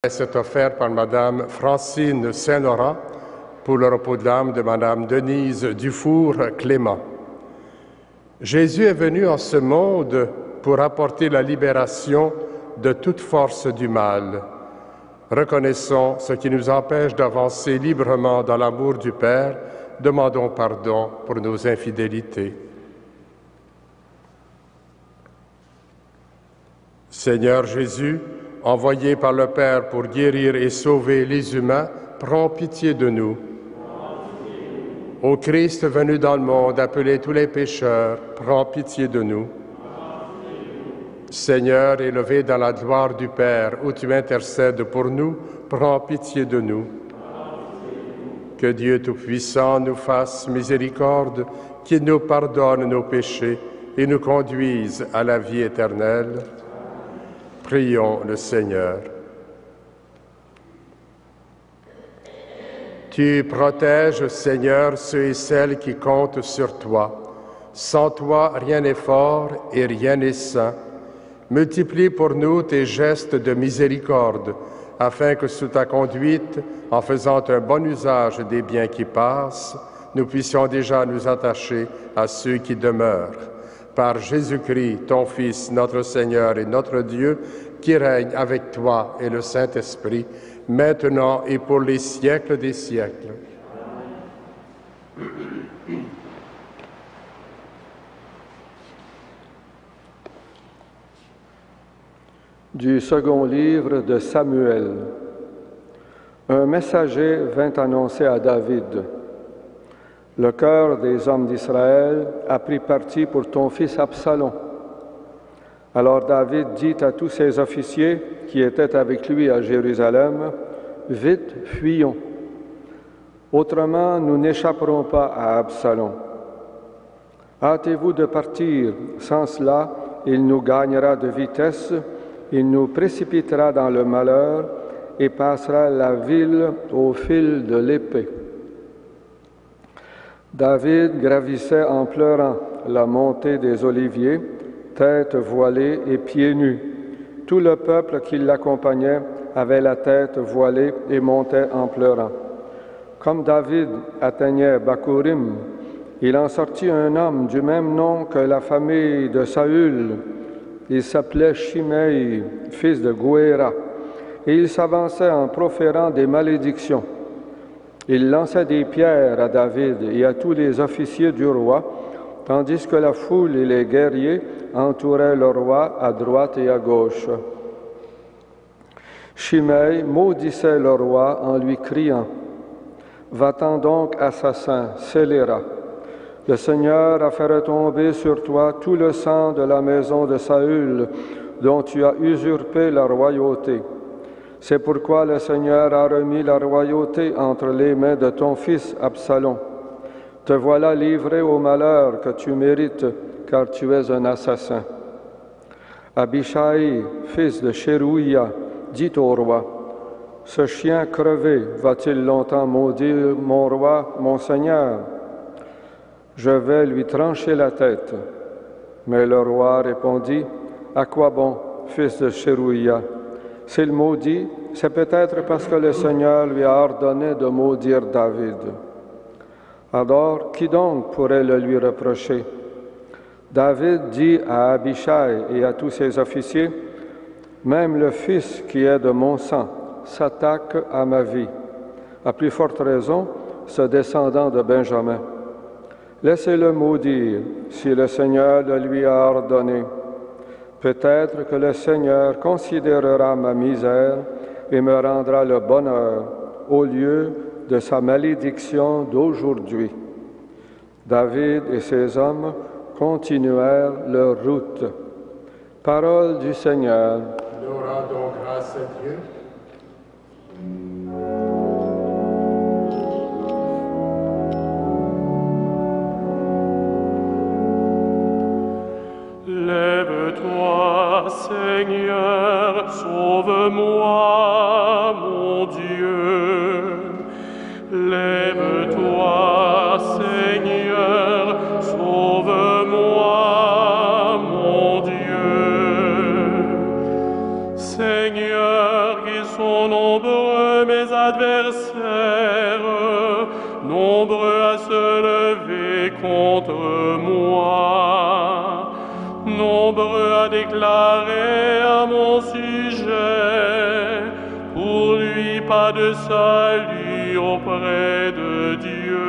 C'est offert par Madame Francine Saint-Laurent pour le repos de l'âme de Madame Denise Dufour-Clément. Jésus est venu en ce monde pour apporter la libération de toute force du mal. Reconnaissons ce qui nous empêche d'avancer librement dans l'amour du Père. Demandons pardon pour nos infidélités. Seigneur Jésus, envoyé par le Père pour guérir et sauver les humains, prends pitié de nous. Ô Christ venu dans le monde, appeler tous les pécheurs, prends pitié de nous. Seigneur, élevé dans la gloire du Père, où tu intercèdes pour nous, prends pitié de nous. Que Dieu Tout-Puissant nous fasse miséricorde, qu'il nous pardonne nos péchés et nous conduise à la vie éternelle. Prions le Seigneur. Tu protèges, Seigneur, ceux et celles qui comptent sur toi. Sans toi, rien n'est fort et rien n'est saint. Multiplie pour nous tes gestes de miséricorde, afin que sous ta conduite, en faisant un bon usage des biens qui passent, nous puissions déjà nous attacher à ceux qui demeurent. Par Jésus-Christ, ton Fils, notre Seigneur et notre Dieu, qui règne avec toi et le Saint-Esprit, maintenant et pour les siècles des siècles. Du second livre de Samuel. Un messager vint annoncer à David: « Le cœur des hommes d'Israël a pris parti pour ton fils Absalom. » Alors David dit à tous ses officiers qui étaient avec lui à Jérusalem: « Vite, fuyons. Autrement, nous n'échapperons pas à Absalom. Hâtez-vous de partir, sans cela, il nous gagnera de vitesse, il nous précipitera dans le malheur et passera la ville au fil de l'épée. » David gravissait en pleurant la montée des Oliviers, tête voilée et pieds nus. Tout le peuple qui l'accompagnait avait la tête voilée et montait en pleurant. Comme David atteignait Bakurim, il en sortit un homme du même nom que la famille de Saül. Il s'appelait Shimei, fils de Gouéra, et il s'avançait en proférant des malédictions. Il lançait des pierres à David et à tous les officiers du roi, tandis que la foule et les guerriers entouraient le roi à droite et à gauche. Shimei maudissait le roi en lui criant: « Va-t'en donc, assassin, scélérat! Le Seigneur a fait retomber sur toi tout le sang de la maison de Saül, dont tu as usurpé la royauté. C'est pourquoi le Seigneur a remis la royauté entre les mains de ton fils Absalom. Te voilà livré au malheur que tu mérites, car tu es un assassin. » Abishai, fils de Sheruia, dit au roi: « Ce chien crevé va-t-il longtemps maudire mon roi, mon Seigneur? Je vais lui trancher la tête. » Mais le roi répondit: « À quoi bon, fils de Sheruia? S'il maudit, c'est peut-être parce que le Seigneur lui a ordonné de maudire David. Alors, qui donc pourrait le lui reprocher? » David dit à Abishai et à tous ses officiers: « Même le fils qui est de mon sang s'attaque à ma vie. À plus forte raison, ce descendant de Benjamin. Laissez-le maudire si le Seigneur le lui a ordonné. Peut-être que le Seigneur considérera ma misère et me rendra le bonheur au lieu de sa malédiction d'aujourd'hui. » David et ses hommes continuèrent leur route. Parole du Seigneur. Nous rendons grâce à Dieu. Lève-toi, Seigneur, sauve-moi, mon Dieu. Lève-toi, Seigneur, sauve-moi, mon Dieu. Seigneur, qui son nombreux mes adversaires, nombreux à se lever contre moi, nombreux à déclarer à mon sujet, pour lui pas de salut auprès de Dieu.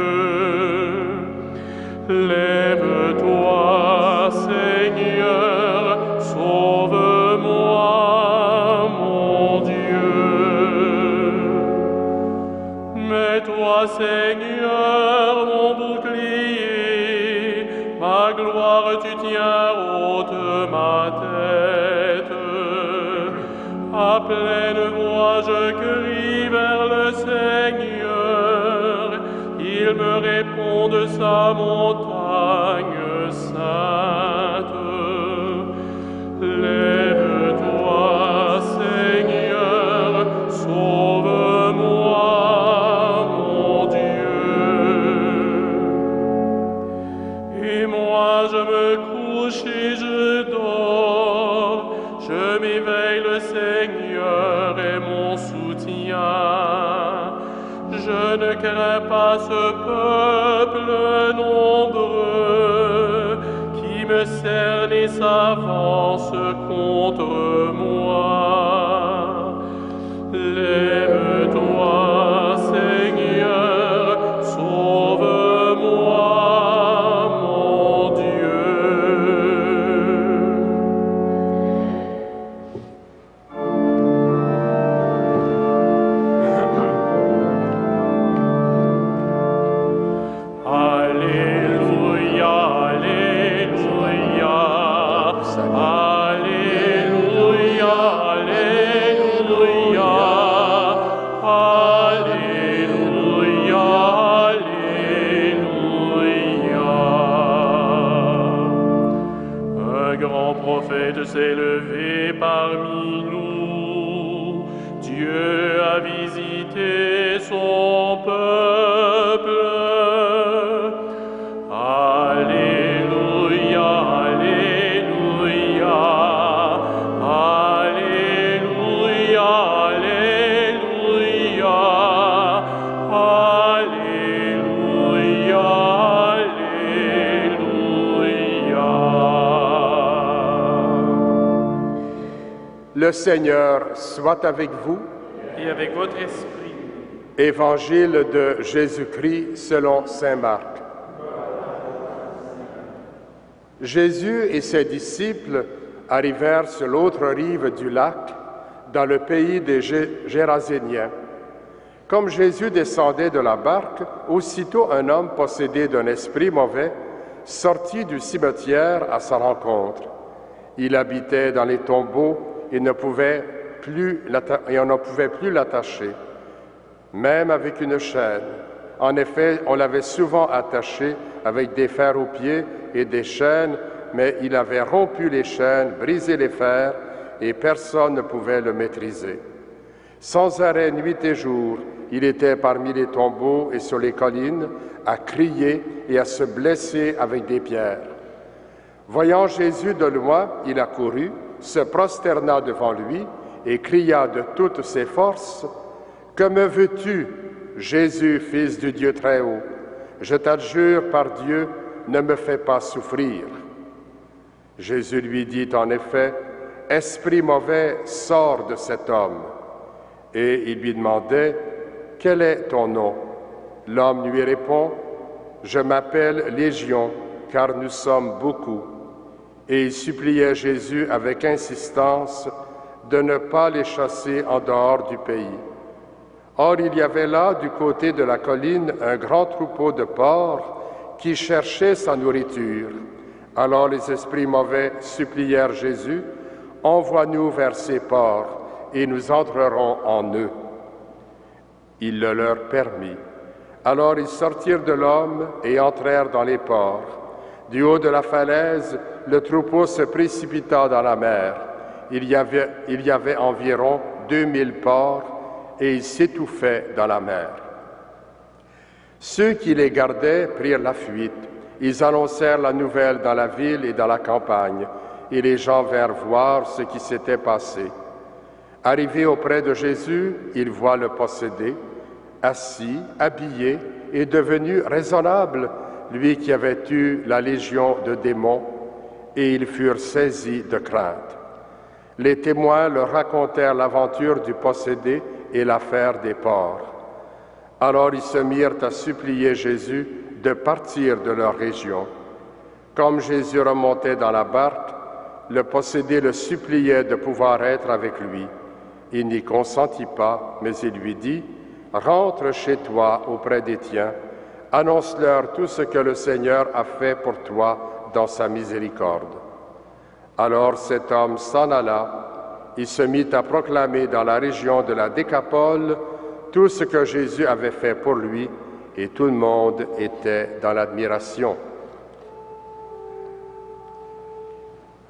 Lève-toi, Seigneur, sauve-moi, mon Dieu. Mets-toi, Seigneur, mon bouclier, ma gloire tu tiens haute ma tête. À pleine voix je crie vers le Seigneur, il me répond de sa montagne sainte. Lève-toi, Seigneur, sauve-moi, mon Dieu. Et moi je me couche et je dors, je m'éveille, le Seigneur est mon soutien. Je ne crains pas ce peuple nombreux qui me cerne et s'avance contre moi. Lève-toi, Seigneur, sauve-moi, mon Dieu. Alléluia, Alléluia, Alléluia, Alléluia, Alléluia, Alléluia. Un grand prophète s'est levé parmi nous. Dieu a visité son peuple. Alléluia, Alléluia, Alléluia, Alléluia, Alléluia, Alléluia. Le Seigneur soit avec vous. Et avec votre esprit. Évangile de Jésus-Christ selon saint Marc. Jésus et ses disciples arrivèrent sur l'autre rive du lac, dans le pays des Géraséniens. Comme Jésus descendait de la barque, aussitôt un homme possédé d'un esprit mauvais sortit du cimetière à sa rencontre. Il habitait dans les tombeaux et on ne pouvait plus l'attacher, même avec une chaîne. En effet, on l'avait souvent attaché avec des fers aux pieds et des chaînes, mais il avait rompu les chaînes, brisé les fers, et personne ne pouvait le maîtriser. Sans arrêt, nuit et jour, il était parmi les tombeaux et sur les collines, à crier et à se blesser avec des pierres. Voyant Jésus de loin, il accourut, se prosterna devant lui et cria de toutes ses forces, « Que me veux-tu, Jésus, Fils du Dieu Très-Haut? Je t'adjure par Dieu, ne me fais pas souffrir. » Jésus lui dit en effet, « Esprit mauvais, sors de cet homme. » Et il lui demandait, « Quel est ton nom? » L'homme lui répond, « Je m'appelle Légion, car nous sommes beaucoup. » Et il suppliait Jésus avec insistance de ne pas les chasser en dehors du pays. Or, il y avait là, du côté de la colline, un grand troupeau de porcs qui cherchait sa nourriture. Alors les esprits mauvais supplièrent Jésus, « Envoie-nous vers ces porcs, et nous entrerons en eux. » Il le leur permit. Alors ils sortirent de l'homme et entrèrent dans les porcs. Du haut de la falaise, le troupeau se précipita dans la mer. Il y avait environ 2000 porcs, et ils s'étouffaient dans la mer. Ceux qui les gardaient prirent la fuite. Ils annoncèrent la nouvelle dans la ville et dans la campagne, et les gens vinrent voir ce qui s'était passé. Arrivé auprès de Jésus, il voit le possédé, assis, habillé et devenu raisonnable, lui qui avait eu la légion de démons, et ils furent saisis de crainte. Les témoins leur racontèrent l'aventure du possédé et l'affaire des porcs. Alors ils se mirent à supplier Jésus de partir de leur région. Comme Jésus remontait dans la barque, le possédé le suppliait de pouvoir être avec lui. Il n'y consentit pas, mais il lui dit, « Rentre chez toi auprès des tiens, annonce-leur tout ce que le Seigneur a fait pour toi dans sa miséricorde. » Alors cet homme s'en alla, il se mit à proclamer dans la région de la Décapole tout ce que Jésus avait fait pour lui, et tout le monde était dans l'admiration.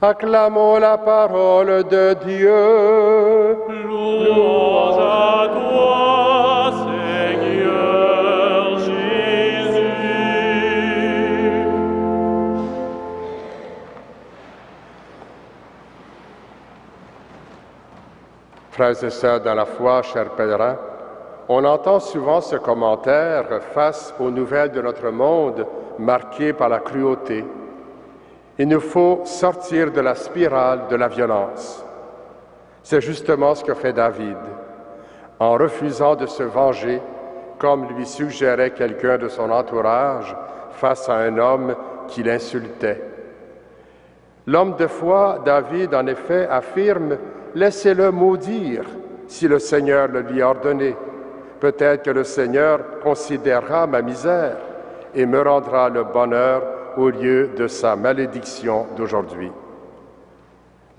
Acclamons la parole de Dieu. Louange à toi, Seigneur Jésus. Frères et sœurs dans la foi, chers pèlerins, on entend souvent ce commentaire face aux nouvelles de notre monde marquées par la cruauté. Il nous faut sortir de la spirale de la violence. C'est justement ce que fait David, en refusant de se venger, comme lui suggérait quelqu'un de son entourage, face à un homme qui l'insultait. L'homme de foi, David, en effet, affirme « Laissez-le maudire si le Seigneur le lui a ordonné. Peut-être que le Seigneur considérera ma misère et me rendra le bonheur au lieu de sa malédiction d'aujourd'hui. »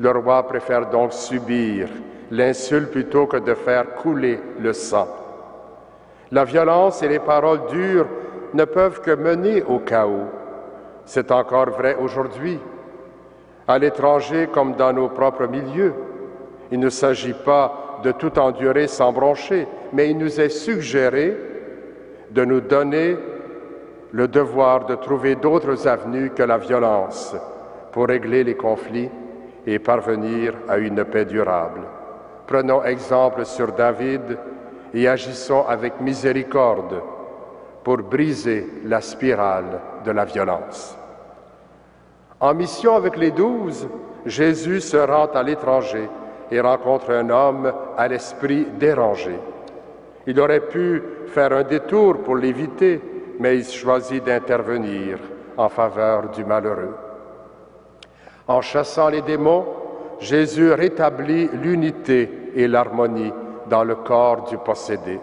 Le roi préfère donc subir l'insulte plutôt que de faire couler le sang. La violence et les paroles dures ne peuvent que mener au chaos. C'est encore vrai aujourd'hui. À l'étranger comme dans nos propres milieux, il ne s'agit pas de tout endurer sans broncher, mais il nous est suggéré de nous donner le devoir de trouver d'autres avenues que la violence pour régler les conflits et parvenir à une paix durable. Prenons exemple sur David et agissons avec miséricorde pour briser la spirale de la violence. En mission avec les 12, Jésus se rend à l'étranger et rencontre un homme à l'esprit dérangé. Il aurait pu faire un détour pour l'éviter, mais il choisit d'intervenir en faveur du malheureux. En chassant les démons, Jésus rétablit l'unité et l'harmonie dans le corps du possédé.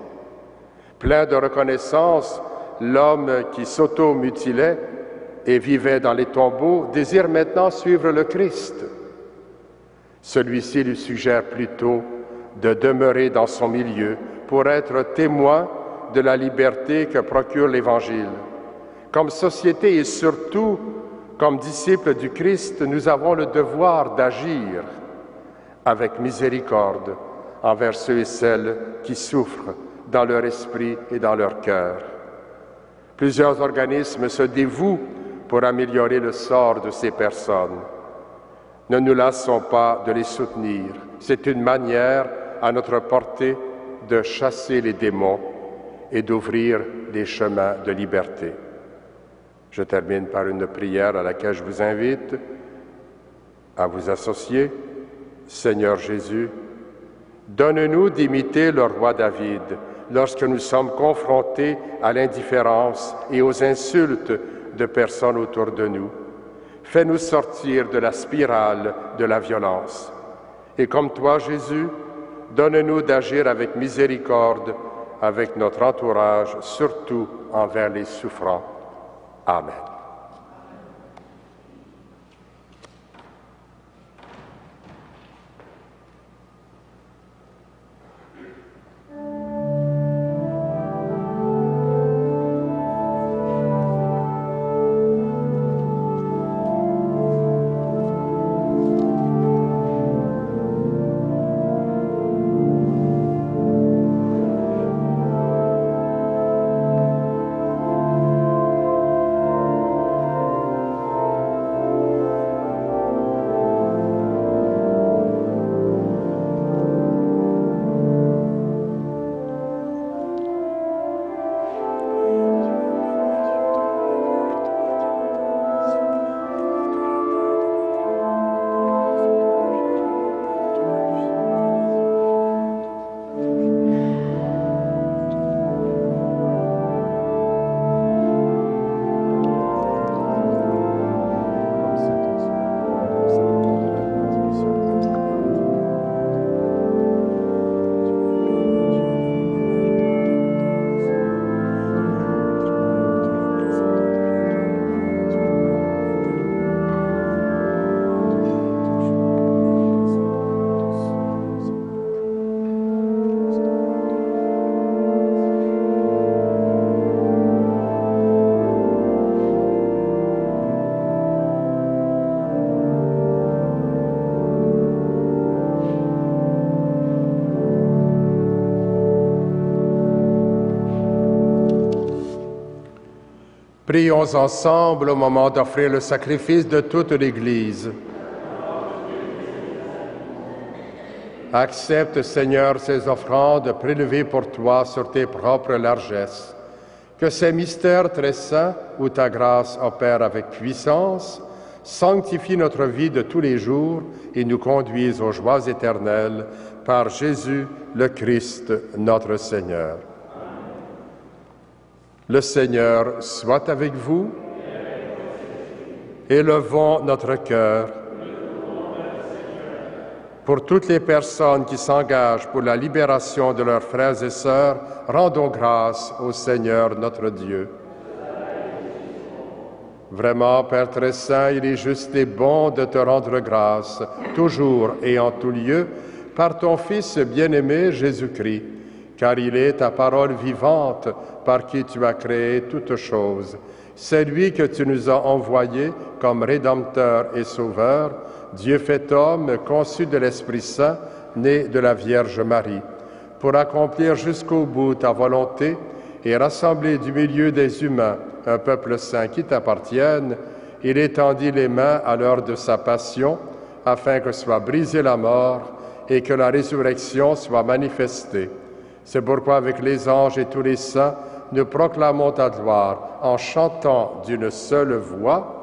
Plein de reconnaissance, l'homme qui s'auto-mutilait et vivait dans les tombeaux désire maintenant suivre le Christ. Celui-ci lui suggère plutôt de demeurer dans son milieu pour être témoin de la liberté que procure l'Évangile. Comme société et surtout comme disciples du Christ, nous avons le devoir d'agir avec miséricorde envers ceux et celles qui souffrent dans leur esprit et dans leur cœur. Plusieurs organismes se dévouent pour améliorer le sort de ces personnes. Ne nous lassons pas de les soutenir. C'est une manière à notre portée de chasser les démons et d'ouvrir des chemins de liberté. Je termine par une prière à laquelle je vous invite à vous associer. Seigneur Jésus, donne-nous d'imiter le roi David lorsque nous sommes confrontés à l'indifférence et aux insultes de personnes autour de nous. Fais-nous sortir de la spirale de la violence. Et comme toi, Jésus, donne-nous d'agir avec miséricorde avec notre entourage, surtout envers les souffrants. Amen. Prions ensemble au moment d'offrir le sacrifice de toute l'Église. Accepte, Seigneur, ces offrandes prélevées pour toi sur tes propres largesses. Que ces mystères très saints, où ta grâce opère avec puissance, sanctifient notre vie de tous les jours et nous conduisent aux joies éternelles par Jésus le Christ, notre Seigneur. Le Seigneur soit avec vous. Élevons notre cœur. Pour toutes les personnes qui s'engagent pour la libération de leurs frères et sœurs, rendons grâce au Seigneur notre Dieu. Vraiment, Père très saint, il est juste et bon de te rendre grâce, toujours et en tout lieu, par ton Fils bien-aimé Jésus-Christ, car il est ta parole vivante par qui tu as créé toutes choses. C'est lui que tu nous as envoyé comme Rédempteur et Sauveur, Dieu fait homme, conçu de l'Esprit Saint, né de la Vierge Marie, pour accomplir jusqu'au bout ta volonté et rassembler du milieu des humains un peuple saint qui t'appartienne. Il étendit les mains à l'heure de sa passion, afin que soit brisée la mort et que la résurrection soit manifestée. C'est pourquoi avec les anges et tous les saints, nous proclamons ta gloire en chantant d'une seule voix.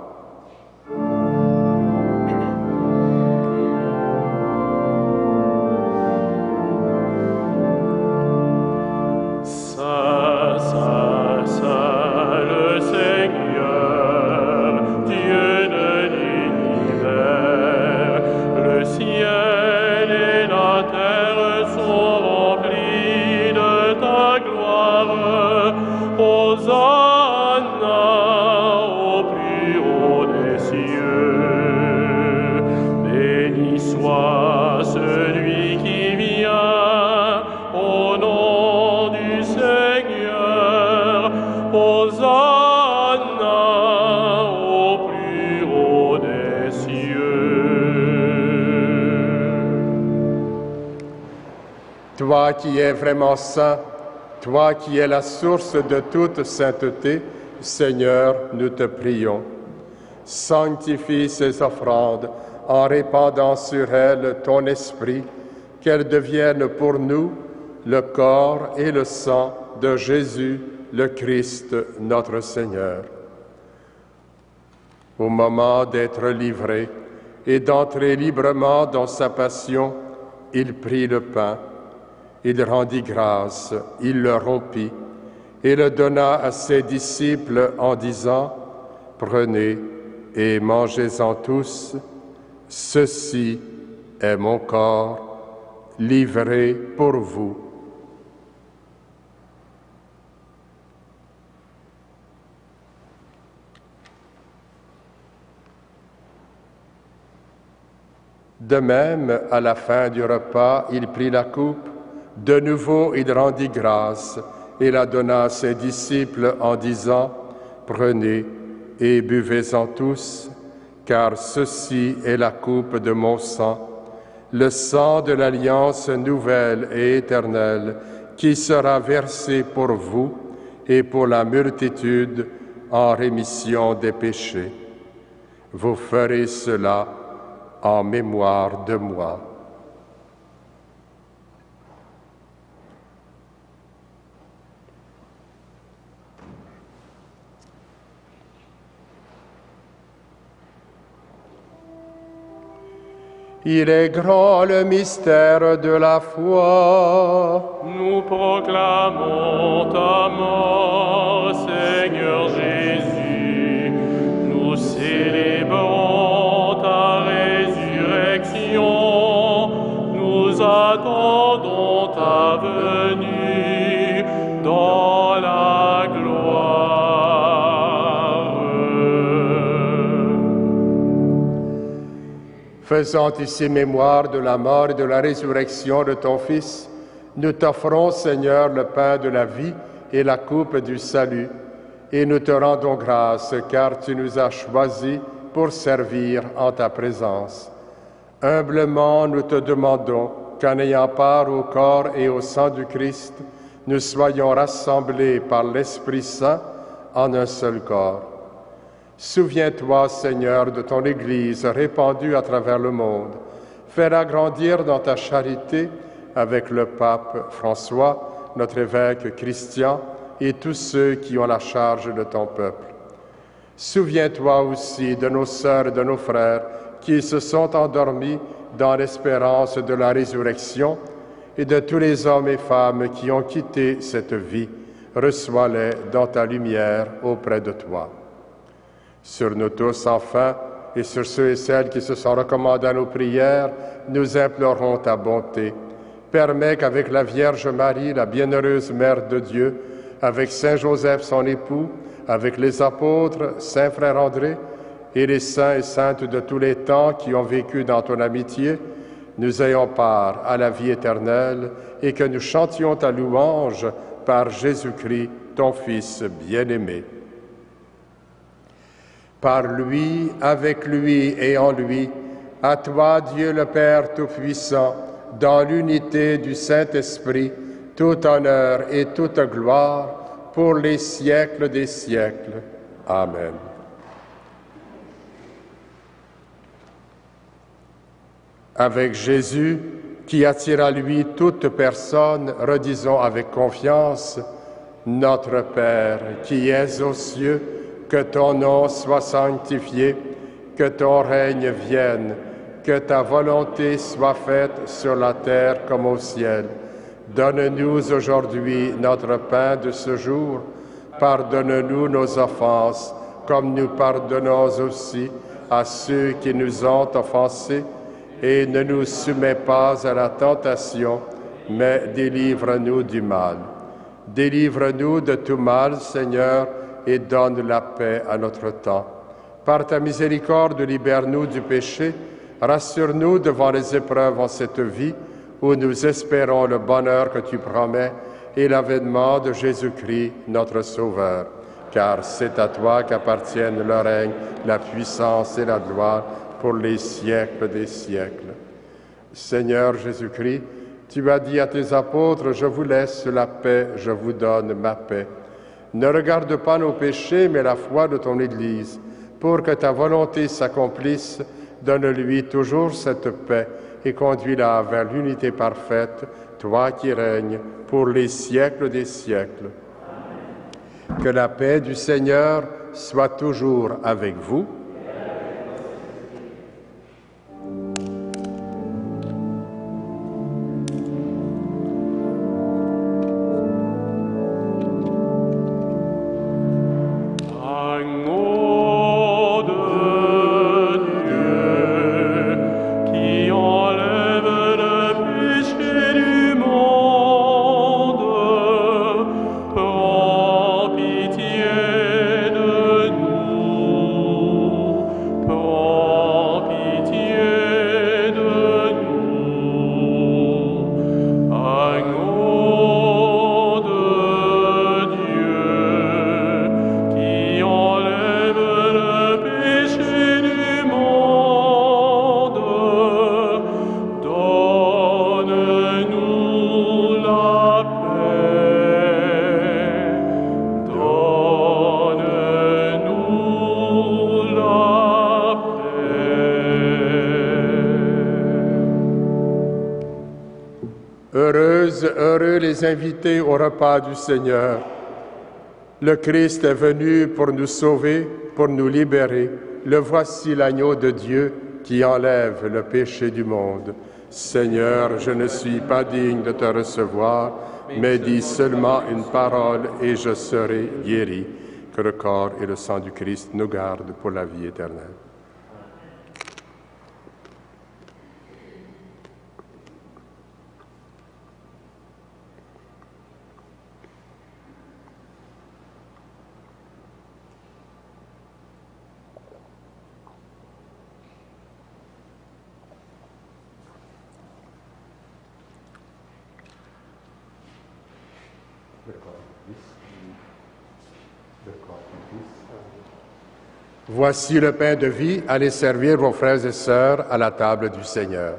Toi qui es vraiment saint, toi qui es la source de toute sainteté, Seigneur, nous te prions. Sanctifie ces offrandes en répandant sur elles ton esprit, qu'elles deviennent pour nous le corps et le sang de Jésus, le Christ, notre Seigneur. Au moment d'être livré et d'entrer librement dans sa passion, il prit le pain. Il rendit grâce, il le rompit et le donna à ses disciples en disant « Prenez et mangez-en tous, ceci est mon corps livré pour vous. » De même, à la fin du repas, il prit la coupe. De nouveau, il rendit grâce et la donna à ses disciples en disant « Prenez et buvez-en tous, car ceci est la coupe de mon sang, le sang de l'alliance nouvelle et éternelle, qui sera versé pour vous et pour la multitude en rémission des péchés. Vous ferez cela en mémoire de moi. » Il est grand le mystère de la foi. Nous proclamons ta mort, Seigneur Jésus. Nous célébrons ta résurrection. Nous attendons ta venue dans la gloire. Faisant ici mémoire de la mort et de la résurrection de ton Fils, nous t'offrons, Seigneur, le pain de la vie et la coupe du salut, et nous te rendons grâce, car tu nous as choisis pour servir en ta présence. Humblement, nous te demandons qu'en ayant part au corps et au sang du Christ, nous soyons rassemblés par l'Esprit Saint en un seul corps. Souviens-toi, Seigneur, de ton Église répandue à travers le monde. Fais-la grandir dans ta charité avec le pape François, notre évêque Christian et tous ceux qui ont la charge de ton peuple. Souviens-toi aussi de nos sœurs et de nos frères qui se sont endormis dans l'espérance de la résurrection et de tous les hommes et femmes qui ont quitté cette vie. Reçois-les dans ta lumière auprès de toi. Sur nous tous, enfin, et sur ceux et celles qui se sont recommandés à nos prières, nous implorons ta bonté. Permets qu'avec la Vierge Marie, la bienheureuse Mère de Dieu, avec Saint Joseph, son époux, avec les apôtres, Saint Frère André, et les saints et saintes de tous les temps qui ont vécu dans ton amitié, nous ayons part à la vie éternelle et que nous chantions ta louange par Jésus-Christ, ton Fils bien-aimé. Par lui, avec lui et en lui, à toi, Dieu le Père Tout-Puissant, dans l'unité du Saint-Esprit, tout honneur et toute gloire pour les siècles des siècles. Amen. Avec Jésus, qui attire à lui toute personne, redisons avec confiance, Notre Père, qui es aux cieux, que ton nom soit sanctifié, que ton règne vienne, que ta volonté soit faite sur la terre comme au ciel. Donne-nous aujourd'hui notre pain de ce jour. Pardonne-nous nos offenses, comme nous pardonnons aussi à ceux qui nous ont offensés. Et ne nous soumets pas à la tentation, mais délivre-nous du mal. Délivre-nous de tout mal, Seigneur, et donne la paix à notre temps. Par ta miséricorde, libère-nous du péché, rassure-nous devant les épreuves en cette vie, où nous espérons le bonheur que tu promets et l'avènement de Jésus-Christ, notre Sauveur. Car c'est à toi qu'appartiennent le règne, la puissance et la gloire, pour les siècles des siècles. Seigneur Jésus-Christ, tu as dit à tes apôtres, « Je vous laisse la paix, je vous donne ma paix. » Ne regarde pas nos péchés, mais la foi de ton Église. Pour que ta volonté s'accomplisse, donne-lui toujours cette paix et conduis-la vers l'unité parfaite, toi qui règnes pour les siècles des siècles. Que la paix du Seigneur soit toujours avec vous. Heureux les invités au repas du Seigneur. Le Christ est venu pour nous sauver, pour nous libérer. Le voici l'agneau de Dieu qui enlève le péché du monde. Seigneur, je ne suis pas digne de te recevoir, mais dis seulement une parole et je serai guéri. Que le corps et le sang du Christ nous gardent pour la vie éternelle. Voici le pain de vie, allez servir vos frères et sœurs à la table du Seigneur.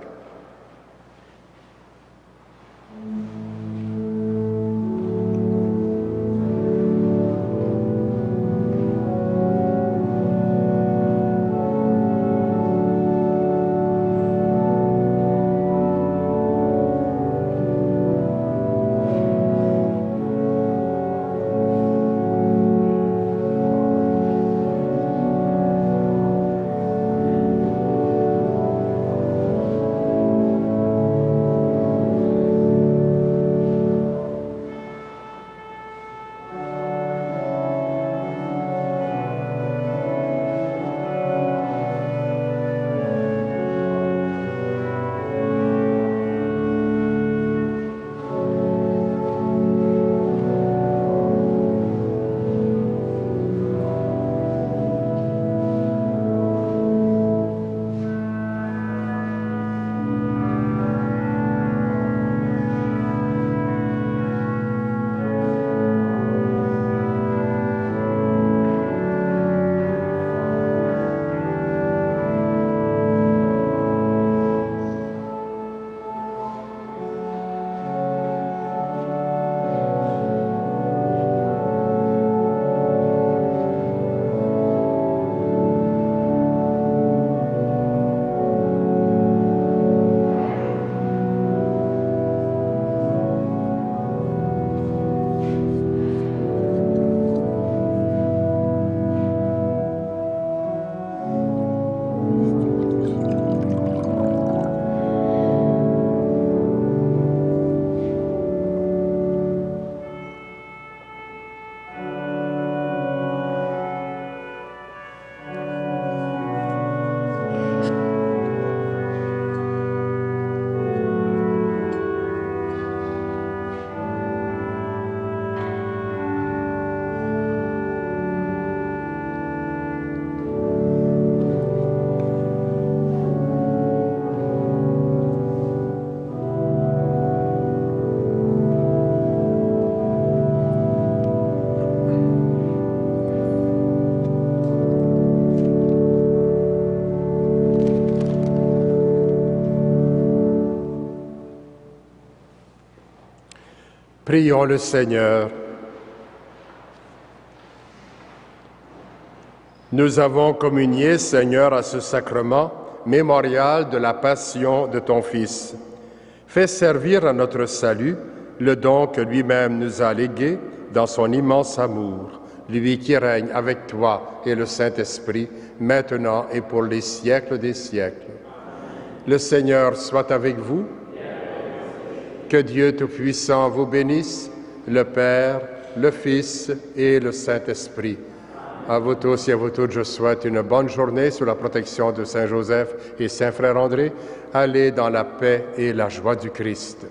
Prions le Seigneur. Nous avons communié, Seigneur, à ce sacrement mémorial de la passion de ton Fils. Fais servir à notre salut le don que lui-même nous a légué dans son immense amour, lui qui règne avec toi et le Saint-Esprit, maintenant et pour les siècles des siècles. Le Seigneur soit avec vous. Que Dieu Tout-Puissant vous bénisse, le Père, le Fils et le Saint-Esprit. À vous tous et à vous toutes, je souhaite une bonne journée sous la protection de Saint Joseph et Saint Frère André. Allez dans la paix et la joie du Christ.